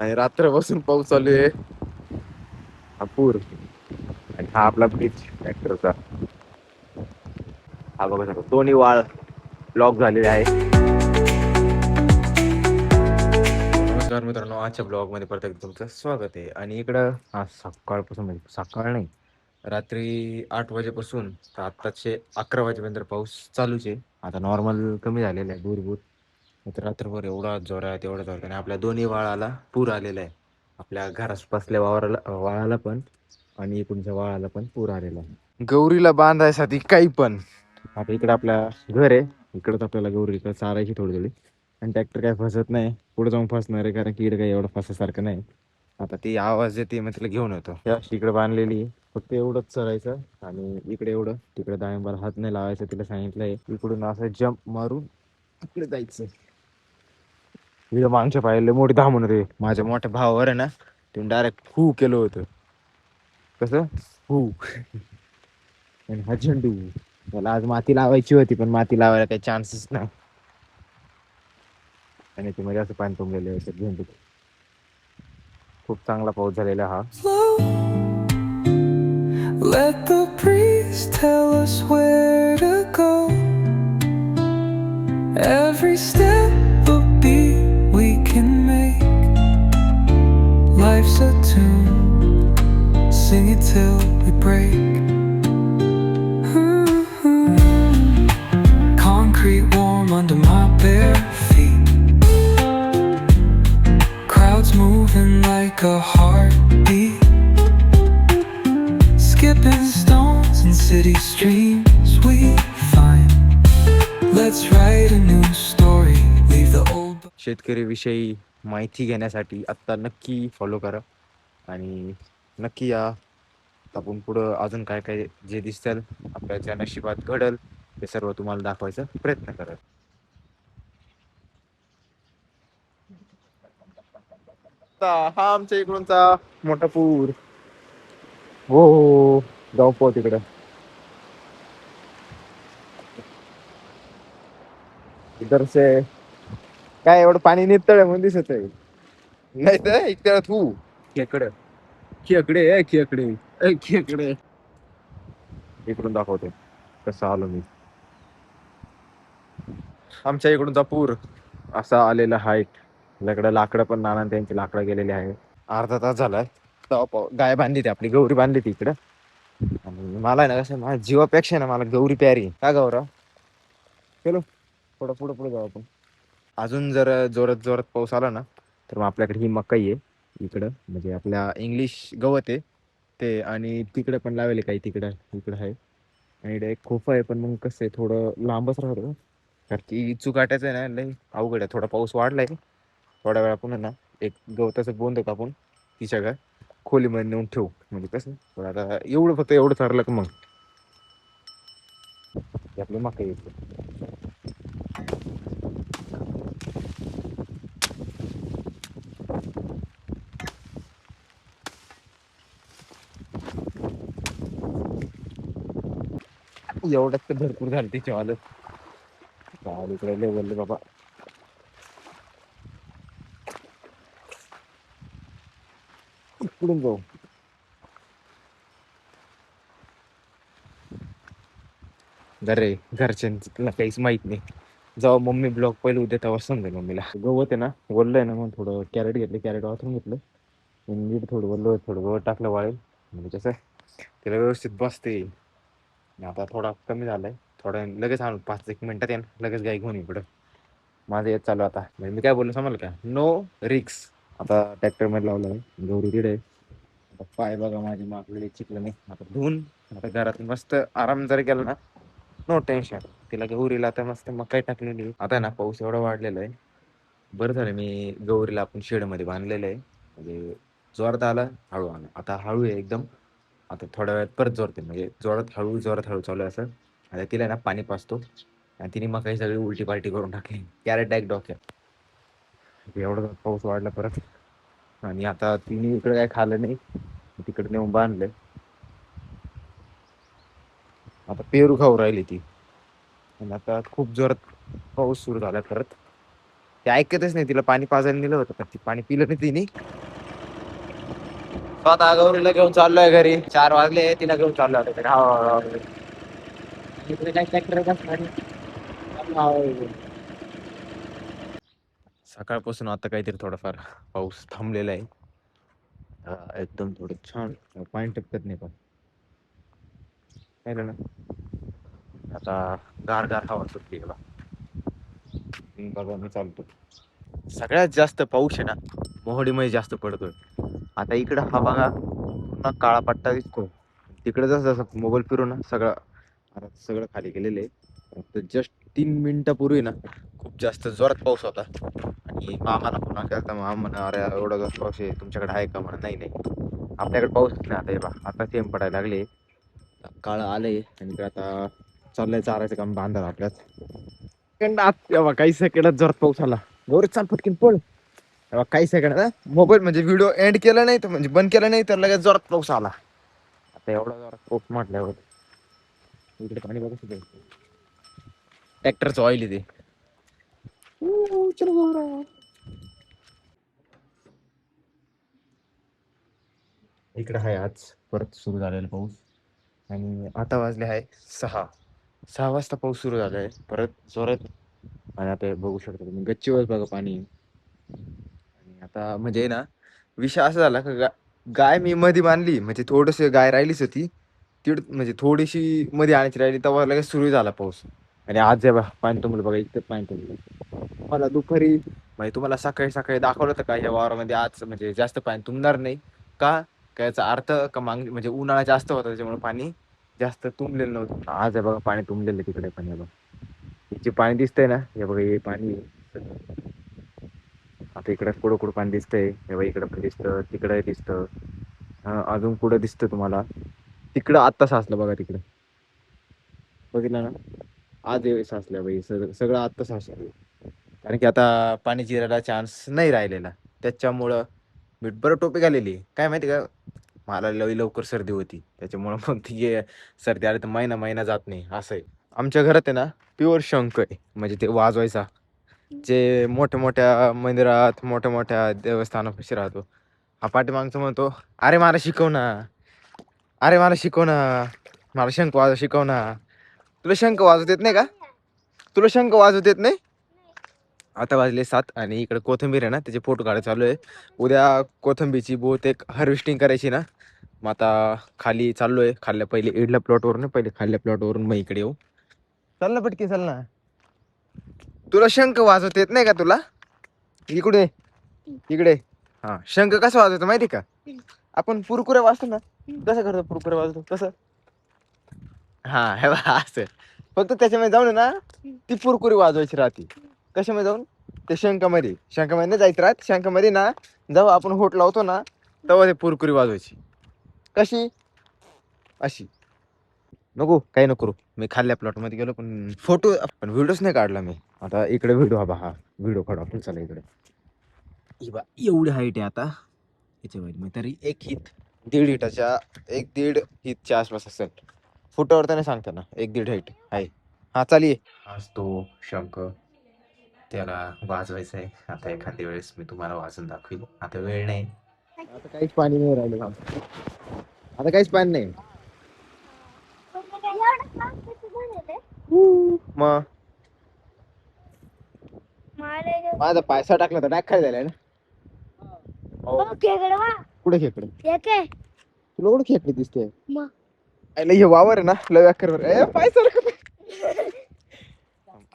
आणि रात्रपासून पाऊस चालू आहे. हा पूर आणि हा आपला ब्रिज ट्रॅक्टरचा. हा बघा शकतो दोन्ही वाळ ब्लॉक झालेले आहे. नमस्कार मित्रांनो, आजच्या ब्लॉग मध्ये परत एकदा तुमचं स्वागत आहे. आणि इकडं हा सकाळपासून म्हणजे सकाळ नाही, रात्री 8 वाजेपासून तर आत्ताचे 11 वाजेपर्यंत पाऊस चालूच आहे. आता नॉर्मल कमी झालेला आहे भूरभूर. तर रात्रभर एवढा जोरात एवढा जोरात आणि आपल्या दोन्ही वाळाला पूर आलेला आहे. आपल्या घरास बसल्या वाळाला पण आणि इकडच्या वाळाला पण पूर आलेला आहे. गौरीला बांधायसाठी काही पण. आता इकडं आपल्या घर आहे, इकडंच आपल्याला गौरीला चारायची थोडी थोडी. आणि ट्रॅक्टर काय फसत नाही, पुढे जाऊन फसणार आहे, कारण की इकडे काही एवढं फसासारखं नाही. आता ती आवाज येते मग तिला घेऊन येतो. इकडे बांधलेली फक्त एवढंच चरायचं आणि इकडे एवढं, तिकडे डाळिंबाला हात नाही लावायचं तिला सांगितलंय. इकडून असं जम्प मारून तिकडे जायचं. इकडे मागच्या पायाला मोठी धामून रे, माझ्या मोठ्या भावावर आहे ना, तुम्ही डायरेक्ट हू केलं होतं. कसं हू. आणि हा झेंडू, मला आज माती लावायची होती पण माती लावायला काही चान्सेस नाही. आणि ते मध्ये असं पाणी तुंबलेले झेंडू. खूप चांगला पाऊस झालेला हा. Let the breeze tell us where to go. Every step a beat we can make. Life's a tune, sing it till we break. Concrete warm under my bare feet. Crowds moving like a heartbeat. Skipping stones in city streams we find. Let's write a new story, leave the old. शेतकरी विषयी माहिती घेण्यासाठी आता नक्की follow करा आणि नक्की या. आपण पुढं अजून काय काय जे दिसतील आपल्या नशिबात घडल ते सर्व तुम्हाला दाखवायचा प्रयत्न करा. हा आमच्या इकडूनचा मोठा पूर. हो, जाऊ पाहू तिकडं. इधर से काय एवढं पाणी नितळ म्हणून दिसत आहे, नाही तर इकडे तू खेकडे खेकडे खेकडे खेकडे. इकडून दाखवते कसं आलो मी. आमच्या इकडूनचा पूर असा आलेला आहे. आपल्याकडे लाकडं पण नाना त्यांची लाकडं गेलेली आहे. अर्धा तास झालाय. गाय बांधली ती आपली गौरी बांधली ती इकडं. आणि मला आहे ना कसं, माझ्या जीवापेक्षा ना मला गौरी प्यारी का गौरा. चलो थोडं पुढे पुढे जाऊ आपण. अजून जर जोरात जोरात पाऊस आला ना तर मग आपल्याकडे ही मकाई आहे इकडं, म्हणजे आपल्या इंग्लिश गवत आहे ते. आणि तिकडे पण लावले काही, तिकडं इकडं आहे. आणि इकडे एक खोफा आहे पण मग कसं आहे थोडं लांबच राहतो, कारण की चुकाट्याचं आहे ना लय अवघड आहे. थोडा पाऊस वाढलाय, थोड्या वेळा पुन्हा ना एक गवताचं बोंद कापून तिच्या काय खोलीमध्ये नेऊन ठेवू, म्हणजे कसं थोडं आता एवढं फक्त एवढं ठरलं का मग आपली मकाई येते. एवढंच तर भरपूर झालं तिच्या वालं. इकडे लय बोलले बाबा. इकडून जाऊ. घरे घरच्यांना काहीच माहित नाही. जेव्हा मम्मी ब्लॉग पहिले होते तेव्हा समजेल मम्मीला. गवत आहे ना बोललंय ना, मग थोडं कॅरेट घेतले, कॅरेट वाचून घेतलं. नीट थोडं बोललो, थोडं गवत टाकलं वाळेल, म्हणजे कसं त्याला व्यवस्थित बसते. आता थोडा कमी झालाय, थोडं लगेच आणून 5-1 मिनिटात येईन, लगेच गाय घेऊन इकडं. माझं येत चालू आता, म्हणजे मी काय बोललो समजलं का, नो रिक्स. आता ट्रॅक्टर मध्ये लावलाय, गौरी तिकडे. आता पाय बघा माझी मागलेली चिखलं नाही, आता धुवून आता घरात मस्त आराम जरी केला ना, नो टेन्शन. तिला गौरीला आता मस्त मकाई टाकलेली. आता ना पाऊस एवढा वाढलेला आहे, बरं झालं मी गौरीला आपण शेड मध्ये बांधलेलं आहे. म्हणजे जोरात आला हळू आला, आता हळू आहे एकदम. आता थोड्या वेळात परत जोरते, म्हणजे जोरात हळू चालू आहे असं. आता तिला ना पाणी पाजतो आणि तिने मकाई सगळी उलटी पालटी करून टाकली, कॅरेट डायरेक्ट डोक्यात. एवढा पाऊस वाढला परत. आणि आता तिने इकडे काय खाल्लं नाही, तिकडे नेऊन बांधलंय. आता पेरू खाऊ राहिली ती. आणि आता खूप जोरात पाऊस सुरू झाला परत. ते ऐकतच नाही. तिला पाणी पाजायला दिलं होतं पण ती पाणी पिलं नाही तिने. स्वतः गौरीला घेऊन चाललोय घरी. 4 वाजले, तिला घेऊन चाललोय आता घरी. हा. इकडे काय ट्रॅक्टर बसणार. सकाळपासून आता काहीतरी थोडाफार पाऊस थांबलेला आहे. एकदम थोडं छान पाणी टपकत नाही पण पाहिलं ना. आता गार गार हवा सुटली बघा. बघा मी चालतो. सगळ्यात जास्त पाऊस आहे ना मोहोळीमध्ये जास्त पडतोय. आता इकडं हा बघा पूर्ण काळा पट्टा दिसतो. तिकडे जसं जसं मोबाईल फिरू ना सगळं आता सगळं खाली गेलेलं आहे. जस्ट 3 मिनिटापूर्वी ना खूप जास्त जोरात पाऊस होता आणि मामाला फोन केला. मामा म्हणा अरे एवढा जास्त पाऊस आहे तुमच्याकडे आहे का म्हणा. नाही नाही आपल्याकडे पाऊसच नाही. आता हे बघा आता थेंब पडायला लागले. काळ आलंय आणि आता चाललंय चारायचं काम बांधायला आपल्यात. काही सेकंदात जोरात पाऊस आला. गौरी चाल पटकन पळ. काही सेकंड मोबाईल म्हणजे व्हिडिओ एंड केला नाही तर म्हणजे बंद केला नाही तर लगेच जोरात पाऊस आला. आता एवढा जोरात पाऊस म्हटल्यावर इकडे पाणी बघू शकतो. ट्रॅक्टरचं ऑइल आहे ते. इकडे आहे आज परत सुरू झालेला पाऊस आणि आता वाजले आहे 6 वाजता पाऊस सुरू झालाय परत जोरात. आणि आता बघू शकता तुम्ही गच्चीवर बघा पाणी. आणि आता म्हणजे ना विषय असा झाला का गाय मी मध्ये बांधली म्हणजे थोडस गाय राहिलीच होती. म्हणजे थोडीशी मध्ये आणायची राहिली तेव्हा लगेच सुरू झाला पाऊस. आणि आज जे पाणी तुंबलं बघा इतकं पाणी तुंबलं. मला दुपारी म्हणजे तुम्हाला सकाळी सकाळी दाखवलं तर का या वावरामध्ये आज म्हणजे जास्त पाणी तुंबणार नाही का. याचा अर्थ का म्हणजे उन्हाळा जास्त होता त्याच्यामुळे पाणी जास्त तुंबलेलं नव्हतं. आज आहे बघा पाणी तुंबलेलं तिकडे पण हे बघा जे पाणी दिसतंय ना हे बघा हे पाणी. आता इकडे कुठं पाणी दिसतंय हे बघा इकडं पण दिसतं तिकडे दिसतं. अजून पुढे दिसतं तुम्हाला तिकडं आत्ता साचलं बघा तिकडे बघितलं ना. आज साचलं बाई सगळं आत्ता साचलं. कारण की आता पाणी जिरायला चान्स नाही राहिलेला त्याच्यामुळं मी बरं टोपी घालेली काय माहिती का. मला लवकर सर्दी होती त्याच्यामुळं मग ती सर्दी आली तर महिना जात नाही असं आहे. आमच्या घरात आहे ना प्युअर शंख आहे म्हणजे ते वाजवायचा जे मोठ्या मोठ्या मंदिरात मोठ्या मोठ्या देवस्थानापाशी राहतो. हा पाठीमागचा म्हणतो अरे मला शिकव ना. अरे मला शिकव ना. मला शंख वाजव शिकव ना. तुला शंख वाजवता येत नाही का. तुला शंख वाजवता येत नाही. आता वाजले 7 आणि इकडे कोथिंबीर आहे ना त्याचे फोटो काढायला चालू आहे. उद्या कोथिंबीरची बहुतेक हार्वेस्टिंग करायची ना. मग आता खाली चाललोय खाल्ल्या पहिले इडल्या प्लॉटवरून पहिले खाल्ल्या प्लॉटवरून मग इकडे येऊ. चल ना पटकी चल ना. तुला शंख वाजवता येत नाही का तुला. इकडे इकडे हा शंख कसं वाजवतो माहिती का. आपण कुरकुरे वाजतो ना कसं करतो कुरकुरे वाजवतो कसं. हा हे बघा असं फक्त त्याच्यामध्ये जाऊन ना ती कुरकुरी वाजवायची राहते. कशामध्ये जाऊन ते शंखामध्ये नाही जायचं राहत. शंखामध्ये ना जेव्हा आपण होट लावतो ना तेव्हा ते कुरकुरी वाजवायची. कशी अशी नको काही नको करू. मी खाल्ल्या प्लॉट मध्ये गेलो पण फोटो पण व्हिडिओच नाही काढला मी. आता इकडे व्हिडिओ हा व्हिडिओ काढू आपण चला इकडे. एवढी हाईट आहे आता याच्यामध्ये मग तरी 1.5 हिटाच्या 1.5 हिटच्या आसपास असेल. फुटावर तर नाही सांगता ना 1.5 हाईट आहे. हा चालिये आज तो शंख त्याला वाजवायचा आहे. आता एखाद्या वेळेस मी तुम्हाला वाजून दाखवील. आता वेळ नाही. आता काहीच पाणी नाही राहिलं. आता काहीच पाणी नाही. मग माझा पैसा टाकला तर टाक खाली झालाय ना. कुठे खेकडे तुला कुठे खेकडे दिसते. हे वावर आहे ना लय कर पैसा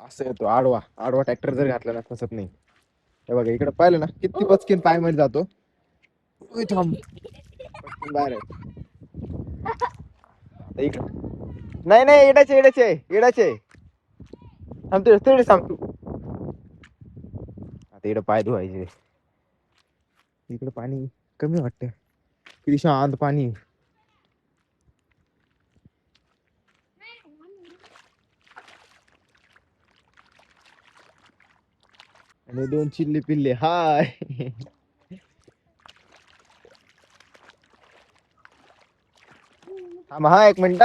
असं येतो आडवा आडवा ट्रॅक्टर जर घातला ना फसत नाही. हे बघा इकडे पाहिलं ना किती पचकीन पाय मध्ये जातो. थांब बाहेर नाही नाही येडाचे थांब तेवढे सांग तू. आता इकडे पाय धुवायचे. इकडे पाणी कमी वाटतं किती शांत पाणी. आणि 2 चिल्ली पिल्ले हाय. हा 1 मिनिट.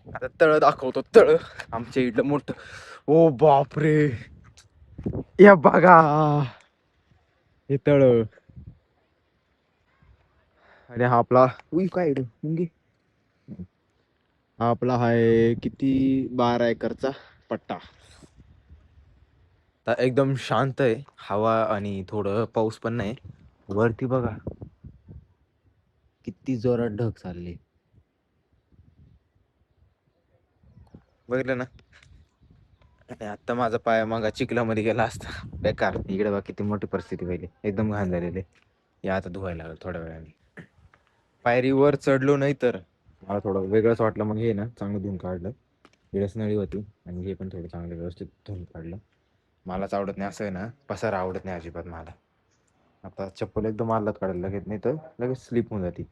आता तळ दाखवतो, तळ आमच्या इथलं मोठं. ओ बापरे, या बघा हे तळ. आणि हा आपला, उई काय मुंगी, हा आपला आहे किती 12 एकरचा पट्टा. एकदम शांत आहे, हवा आणि थोडं पाऊस पण नाही. वरती बघा किती जोरात ढग चालले, बघितलं ना. आणि आता माझा पाय मगा चिखलामध्ये गेला असता बेकार. इकडे बघा किती मोठी परिस्थिती पहिली, एकदम घाण झालेली. या आता धुवायला लागलं थोड्या वेळाने. पायरीवर चढलो नाही तर मला थोडं वेगळंच वाटलं. मग हे ना चांगलं धुवून काढलं, इकडेच नळी होती आणि हे पण थोडं चांगलं व्यवस्थित धुवून काढलं. मलाच आवडत नाही असं आहे ना, पसारा आवडत नाही अजिबात मला. आता चप्पल एकदम आलात काढायला लगेच, नाही तर लगेच स्लिप होऊन जाते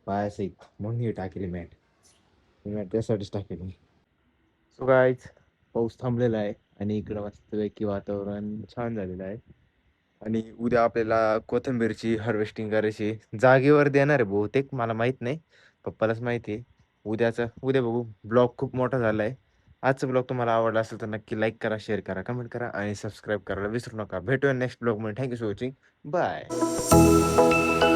पायासहित. म्हणून ही टाकली मॅट, ही मॅट त्यासाठीच टाकली. सो गाईज, पाऊस थांबलेला आहे आणि इकडं मस्तपैकी वातावरण छान झालेलं आहे. आणि उद्या आपल्याला कोथिंबीरची हार्वेस्टिंग करायची, जागेवर देणार आहे बहुतेक, मला माहित नाही, पप्पालाच माहिती आहे. उद्या बघू. ब्लॉग खूप मोठा झाला आहे. आजचा ब्लॉग तुम्हाला आवडला असेल तर नक्की लाईक करा, शेअर करा, कमेंट करा आणि सबस्क्राईब करायला विसरू नका. भेटूया नेक्स्ट ब्लॉग मध्ये. Thank you for watching. बाय.